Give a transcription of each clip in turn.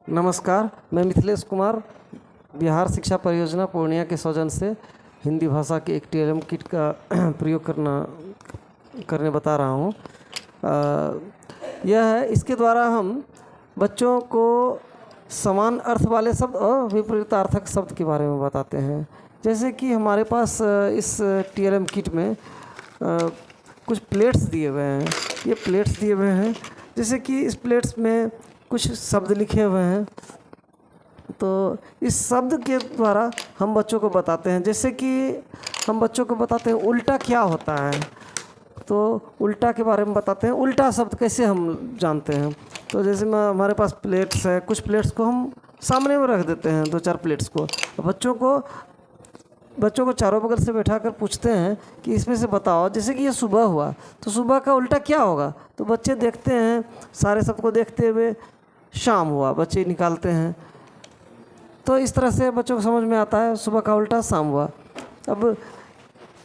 नमस्कार, मैं मिथिलेश कुमार बिहार शिक्षा परियोजना पूर्णिया के सौजन्य से हिंदी भाषा के एक टीएलएम किट का प्रयोग करने बता रहा हूँ। यह है, इसके द्वारा हम बच्चों को समान अर्थ वाले शब्द और विपरीतार्थक शब्द के बारे में बताते हैं। जैसे कि हमारे पास इस टीएलएम किट में कुछ प्लेट्स दिए हुए हैं। ये प्लेट्स दिए हुए हैं, जैसे कि इस प्लेट्स में कुछ शब्द लिखे हुए हैं, तो इस शब्द के द्वारा हम बच्चों को बताते हैं। जैसे कि हम बच्चों को बताते हैं उल्टा क्या होता है, तो उल्टा के बारे में बताते हैं। उल्टा शब्द कैसे हम जानते हैं, तो जैसे हमारे पास प्लेट्स है, कुछ प्लेट्स को हम सामने में रख देते हैं, 2-4 प्लेट्स को। बच्चों को चारों बगल से बैठा कर पूछते हैं कि इसमें से बताओ। जैसे कि ये सुबह हुआ, तो सुबह का उल्टा क्या होगा, तो बच्चे देखते हैं, सारे शब्द को देखते हुए शाम हुआ, बच्चे निकालते हैं। तो इस तरह से बच्चों को समझ में आता है सुबह का उल्टा शाम हुआ। अब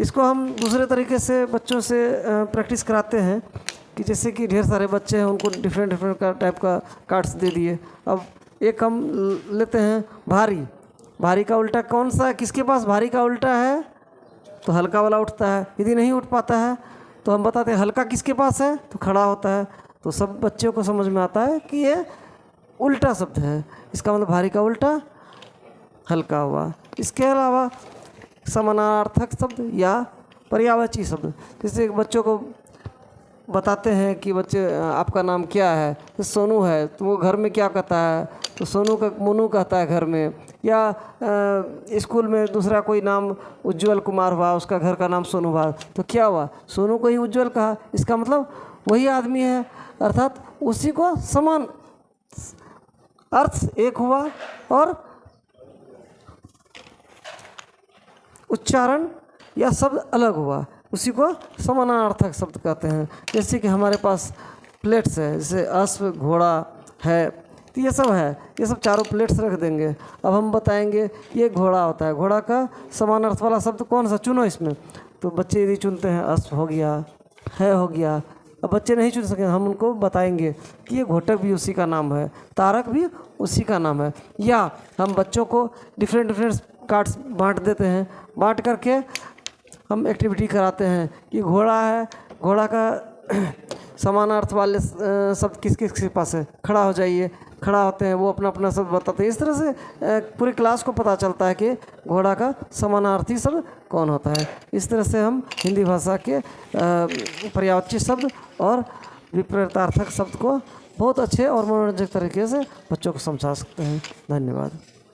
इसको हम दूसरे तरीके से बच्चों से प्रैक्टिस कराते हैं कि जैसे कि ढेर सारे बच्चे हैं, उनको डिफरेंट टाइप का कार्ड्स दे दिए। अब एक हम लेते हैं भारी। भारी का उल्टा कौन सा है, किसके पास भारी का उल्टा है, तो हल्का वाला उठता है। यदि नहीं उठ पाता है तो हम बताते हैं हल्का किसके पास है, तो खड़ा होता है। तो सब बच्चों को समझ में आता है कि ये उल्टा शब्द है, इसका मतलब भारी का उल्टा हल्का हुआ। इसके अलावा समानार्थक शब्द या पर्यायवाची शब्द, जैसे बच्चों को बताते हैं कि बच्चे आपका नाम क्या है, तो सोनू है, तो वो घर में क्या कहता है, तो सोनू का मोनू कहता है घर में। या स्कूल में दूसरा कोई नाम उज्जवल कुमार हुआ, उसका घर का नाम सोनू हुआ, तो क्या हुआ, सोनू को ही उज्जवल कहा, इसका मतलब वही आदमी है, अर्थात उसी को समान अर्थ एक हुआ और उच्चारण या शब्द अलग हुआ, उसी को समानार्थक शब्द कहते हैं। जैसे कि हमारे पास प्लेट्स है, जैसे अश्व, घोड़ा है, तो ये सब है, ये सब चारों प्लेट्स रख देंगे। अब हम बताएंगे ये घोड़ा होता है, घोड़ा का समानार्थ वाला शब्द कौन सा, चुनो इसमें। तो बच्चे यदि चुनते हैं अश्व हो गया, है हो गया। अब बच्चे नहीं चुन सके, हम उनको बताएंगे कि ये घोटक भी उसी का नाम है, तारक भी उसी का नाम है। या हम बच्चों को डिफरेंट कार्ड्स बांट देते हैं, बांट करके हम एक्टिविटी कराते हैं कि घोड़ा है, घोड़ा का समानार्थ वाले शब्द किस किस के पास है, खड़ा हो जाइए। खड़ा होते हैं, वो अपना अपना शब्द बताते हैं। इस तरह से पूरी क्लास को पता चलता है कि घोड़ा का समानार्थी शब्द कौन होता है। इस तरह से हम हिंदी भाषा के पर्यायवाची शब्द और विपरीतार्थक शब्द को बहुत अच्छे और मनोरंजक तरीके से बच्चों को समझा सकते हैं। धन्यवाद।